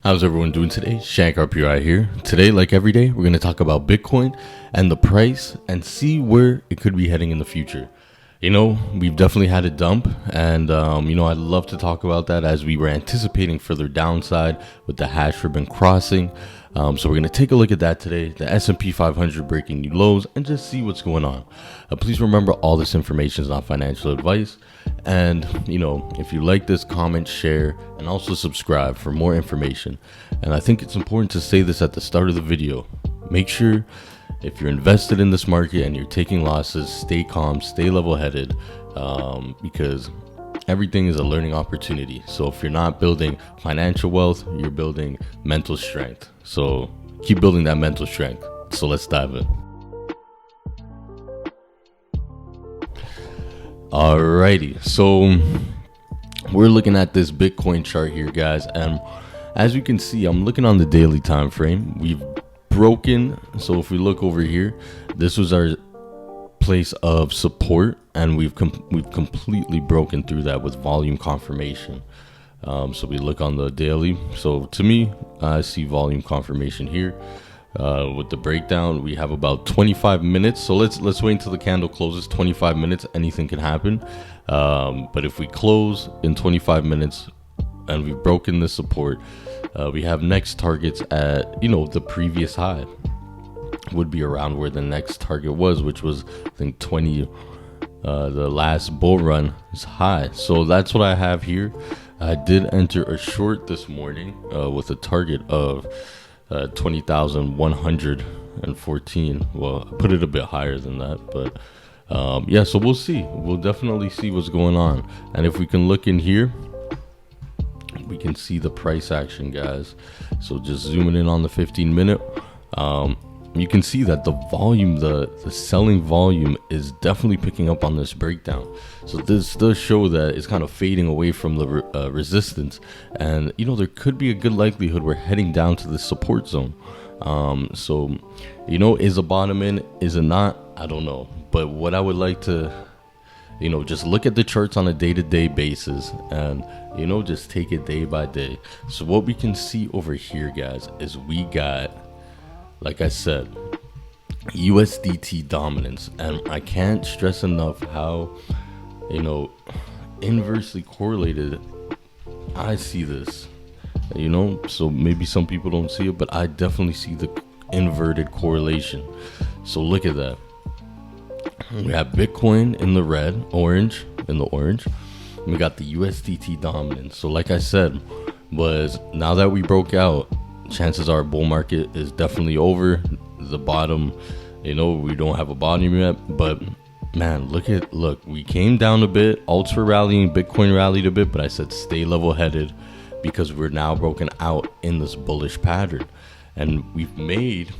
How's everyone doing today? Shank RPI here. Today, like every day, we're going to talk about Bitcoin and the price and see where it could be heading in the future. We've definitely had a dump, and I'd love to talk about that as we were anticipating further downside with the hash ribbon crossing. So we're going to take a look at that today, the S&P 500 breaking new lows, and just see what's going on. Please remember, all this information is not financial advice. And, if you like this, comment, share, and also subscribe for more information. And I think it's important to say this at the start of the video. Make sure if you're invested in this market and you're taking losses, stay calm, stay level-headed, because everything is a learning opportunity. So if you're not building financial wealth, you're building mental strength. So keep building that mental strength. So let's dive in. Alrighty, so we're looking at this Bitcoin chart here, guys, and as you can see, I'm looking on the daily time frame. We've broken, so if we look over here, this was our place of support, and we've completely broken through that with volume confirmation. So we look on the daily. So to me, I see volume confirmation here. With the breakdown, we have about 25 minutes. So let's wait until the candle closes. 25 minutes, anything can happen. But if we close in 25 minutes and we've broken the support, we have next targets at, the previous high would be around where the next target was, which was, I think, 20. The last bull run is high. So that's what I have here. I did enter a short this morning with a target of 20,114. Well, I put it a bit higher than that, but so we'll see. We'll definitely see what's going on. And if we can look in here, we can see the price action, guys. So just zooming in on the 15-minute, you can see that the volume, the selling volume is definitely picking up on this breakdown. So this does show that it's kind of fading away from the resistance, and there could be a good likelihood we're heading down to the support zone. So is a bottom in, is it not? I don't know, but what I would like to just look at the charts on a day-to-day basis and just take it day by day. So what we can see over here, guys, is we got, like I said, USDT dominance, and I can't stress enough how inversely correlated I see this. So maybe some people don't see it, but I definitely see the inverted correlation. So look at that. We have Bitcoin in the red, orange, we got the USDT dominance. So like I said, was now that we broke out, chances are bull market is definitely over. The bottom, we don't have a bottom yet, but man, look, we came down a bit. Alts were rallying, Bitcoin rallied a bit, but I said stay level-headed because we're now broken out in this bullish pattern. And we've made,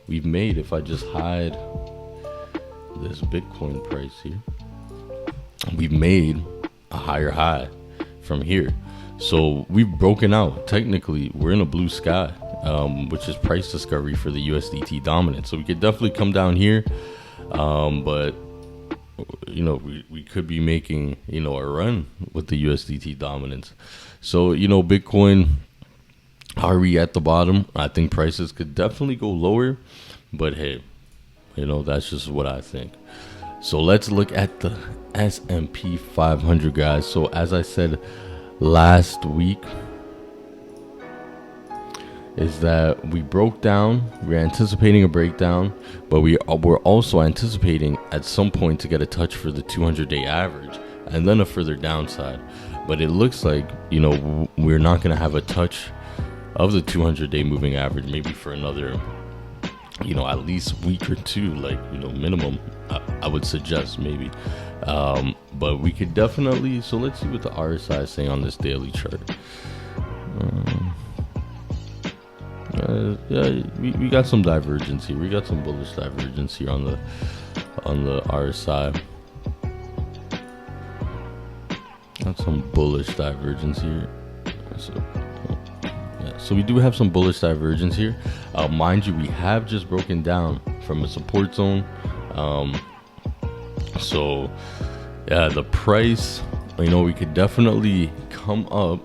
if I just hide this Bitcoin price here, we've made a higher high from here. So we've broken out. Technically, we're in a blue sky, which is price discovery for the USDT dominance. So we could definitely come down here, but we could be making a run with the USDT dominance. So Bitcoin, are we at the bottom? I think prices could definitely go lower, but hey, that's just what I think. So let's look at the S&P 500, guys. So as I said last week, is that we broke down. We're anticipating a breakdown, but we're also anticipating at some point to get a touch for the 200-day average and then a further downside. But it looks like we're not going to have a touch of the 200-day moving average maybe for another at least week or two, minimum. I would suggest maybe, but we could definitely. So let's see what the RSI is saying on this daily chart. We got some divergence here. We got some bullish divergence here on the RSI. Got some bullish divergence here. So we do have some bullish divergence here. Mind you, we have just broken down from a support zone. So yeah, the price, we could definitely come up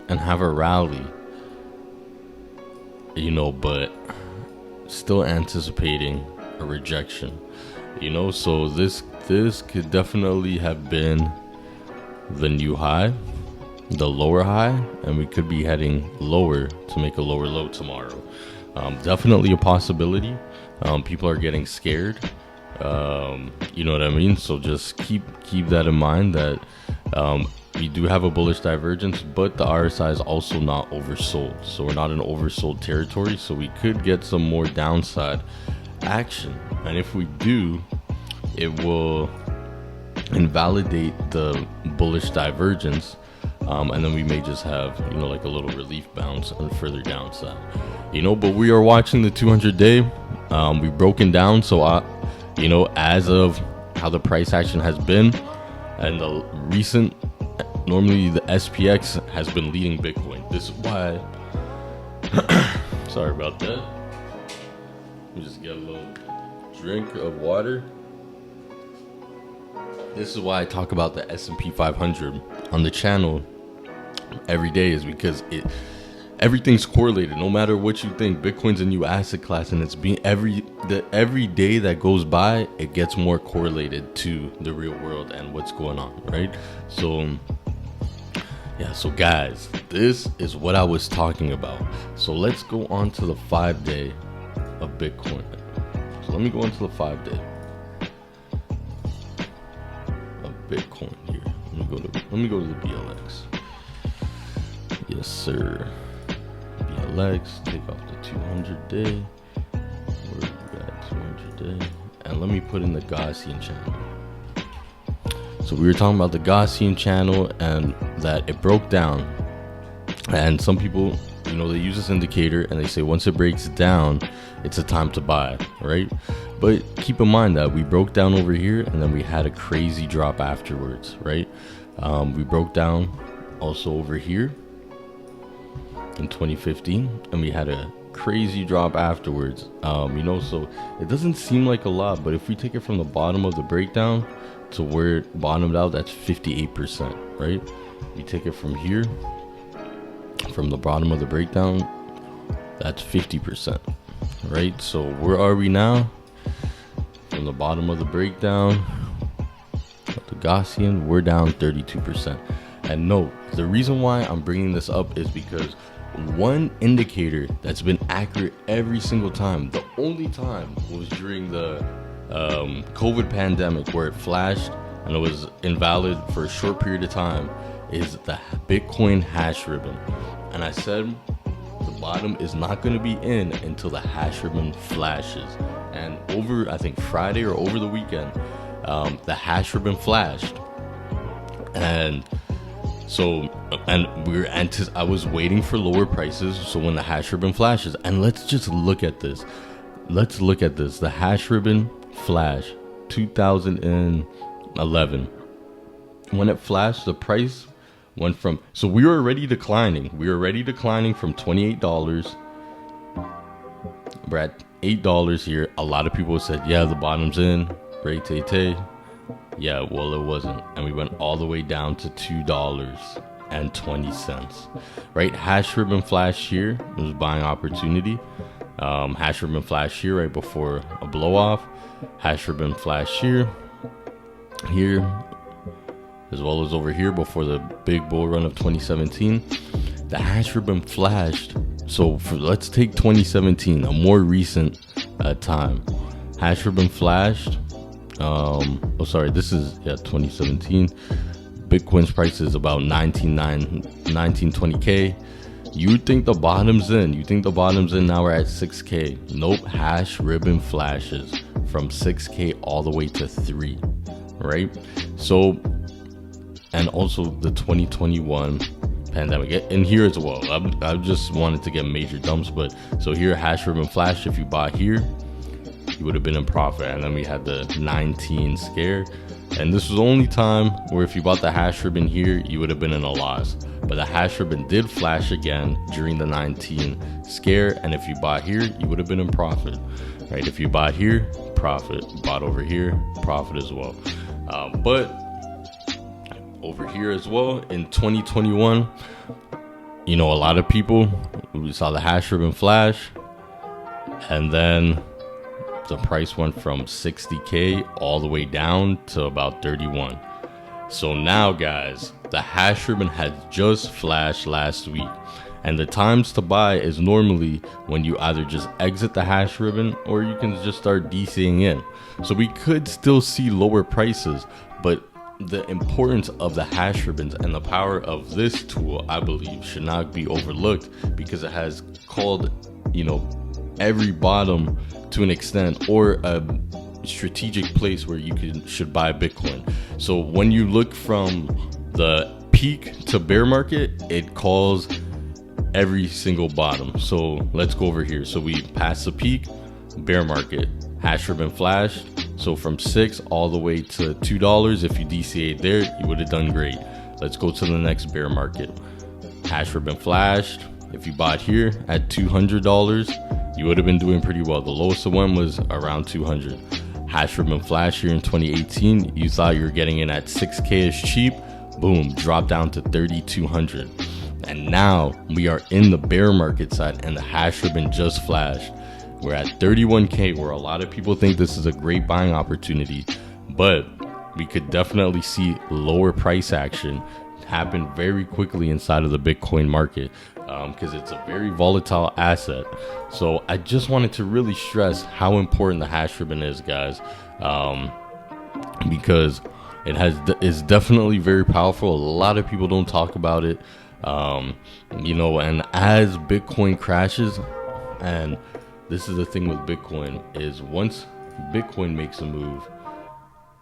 and have a rally but still anticipating a rejection, so this could definitely have been the new high, the lower high, and we could be heading lower to make a lower low tomorrow. Definitely a possibility. People are getting scared. You know what I mean? So just keep that in mind, that we do have a bullish divergence, but the RSI is also not oversold. So we're not in oversold territory. So we could get some more downside action. And if we do, it will invalidate the bullish divergence. And then we may just have, like a little relief bounce and further downside, but we are watching the 200-day. We've broken down. So, as of how the price action has been and the recent, normally the SPX has been leading Bitcoin. This is why, sorry about that. Let me just get a little drink of water. This is why I talk about the S&P 500 on the channel every day, is because everything's correlated. No matter what you think, Bitcoin's a new asset class, and it's being every day that goes by, it gets more correlated to the real world and what's going on, right? So so guys, this is what I was talking about. So let's go on to the 5-day of Bitcoin. So let me go into the 5-day of Bitcoin here. Let me go to the BLX. Yes, sir. BLX, take off the 200-day. Where we got 200-day? And let me put in the Gaussian channel. So we were talking about the Gaussian channel and that it broke down. And some people, they use this indicator and they say once it breaks down, it's a time to buy, right? But keep in mind that we broke down over here and then we had a crazy drop afterwards, right? We broke down also over here in 2015 and we had a crazy drop afterwards. So it doesn't seem like a lot, but if we take it from the bottom of the breakdown to where it bottomed out, that's 58%, right? We take it from here, from the bottom of the breakdown, that's 50%, right? So where are we now? From the bottom of the breakdown, the Gaussian, we're down 32%. And no, the reason why I'm bringing this up is because one indicator that's been accurate every single time, the only time was during the COVID pandemic where it flashed and it was invalid for a short period of time, is the Bitcoin hash ribbon. And I said the bottom is not going to be in until the hash ribbon flashes. And over, I think Friday or over the weekend, the hash ribbon flashed. And so, I was waiting for lower prices. So when the hash ribbon flashes, and let's just look at this. The hash ribbon flash 2011. When it flashed, the price went from, so we were already declining. From $28. We're at $8 here. A lot of people said, yeah, the bottom's in. Tay. Yeah, well, it wasn't. And we went all the way down to $2.20. Right? Hash ribbon flash here. It was buying opportunity. Hash ribbon flash here right before a blow off. Hash ribbon flash here, as well as over here before the big bull run of 2017. The hash ribbon flashed. So let's take 2017, a more recent time. Hash ribbon flashed. This is 2017. Bitcoin's price is about 1920K. You think the bottom's in. Now we're at 6K. Nope. Hash ribbon flashes from 6K all the way to 3. Right? So, and also the 2021 pandemic. And here as well. I just wanted to get major dumps. But so here, hash ribbon flash. If you bought here, you would have been in profit. And then we had the 19 scare. And this was the only time where if you bought the hash ribbon here, you would have been in a loss. But the hash ribbon did flash again during the 19 scare. And if you bought here, you would have been in profit, right? If you bought here, profit. Bought over here, profit as well. But over here as well in 2021, you know, a lot of people, we saw the hash ribbon flash, and then the price went from 60K all the way down to about 31. So now, guys, the hash ribbon has just flashed last week, and the times to buy is normally when you either just exit the hash ribbon or you can just start DCing in. So we could still see lower prices, but the importance of the hash ribbons and the power of this tool, I believe, should not be overlooked, because it has called, you know, every bottom to an extent, or a strategic place where you should buy Bitcoin. So when you look from the peak to bear market, it calls every single bottom. So let's go over here. So we passed the peak, bear market, hash ribbon flashed. So from 6 all the way to $2, if you DCA there, you would have done great. Let's go to the next bear market. Hash ribbon flashed. If you bought here at $200, you would have been doing pretty well. The lowest it went was around 200. Hash ribbon flash here in 2018. You thought you were getting in at 6K is cheap. Boom, dropped down to 3,200. And now we are in the bear market side, and the hash ribbon just flashed. We're at 31K, where a lot of people think this is a great buying opportunity, but we could definitely see lower price action happen very quickly inside of the Bitcoin market, because it's a very volatile asset. So I just wanted to really stress how important the hash ribbon is, guys, because it's definitely very powerful. A lot of people don't talk about it, you know, and as Bitcoin crashes, and this is the thing with Bitcoin, is once Bitcoin makes a move,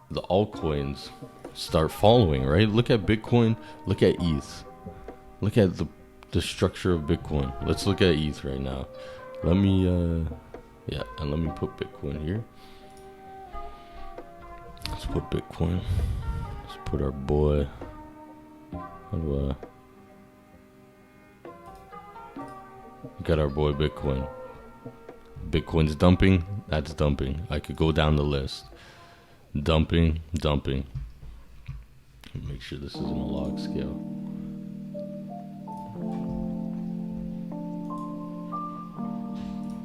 the altcoins start following, right? Look at Bitcoin, look at ETH, look at the structure of Bitcoin. Let's look at ETH right now. Let me and let me put Bitcoin here. Let's put Bitcoin. Let's put our boy. How do got our boy Bitcoin. Bitcoin's dumping, that's dumping. I could go down the list. Dumping. Make sure this isn't a log scale.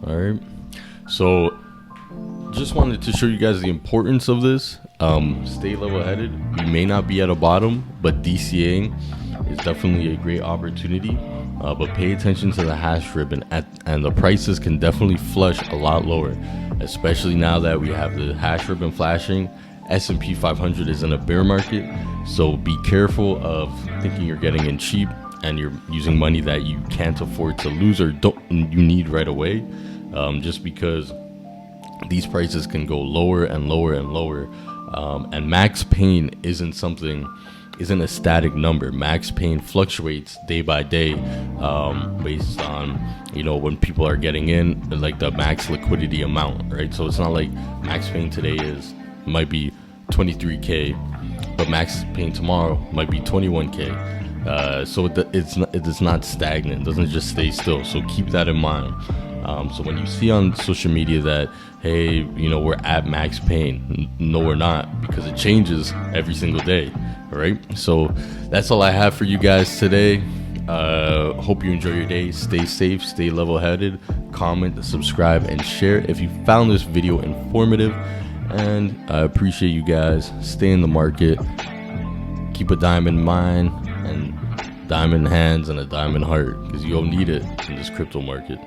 All right. So just wanted to show you guys the importance of this. Stay level-headed. You may not be at a bottom, but DCAing is definitely a great opportunity. But pay attention to the hash ribbon, and the prices can definitely flush a lot lower, especially now that we have the hash ribbon flashing. S&P 500 is in a bear market, so be careful of thinking you're getting in cheap and you're using money that you can't afford to lose or you need right away, just because these prices can go lower and lower and lower, and max pain isn't a static number. Max pain fluctuates day by day, based on, you know, when people are getting in, like the max liquidity amount, right? So it's not like max pain today might be 23K, but max pain tomorrow might be 21K. So it's not stagnant. It doesn't just stay still. So keep that in mind. So when you see on social media that, hey, you know, we're at max pain, no, we're not, because it changes every single day. All right. So that's all I have for you guys today. Hope you enjoy your day. Stay safe, stay level-headed, comment, subscribe, and share if you found this video informative. And I appreciate you guys. Stay in the market. Keep a diamond mind and diamond hands and a diamond heart, because you'll need it in this crypto market.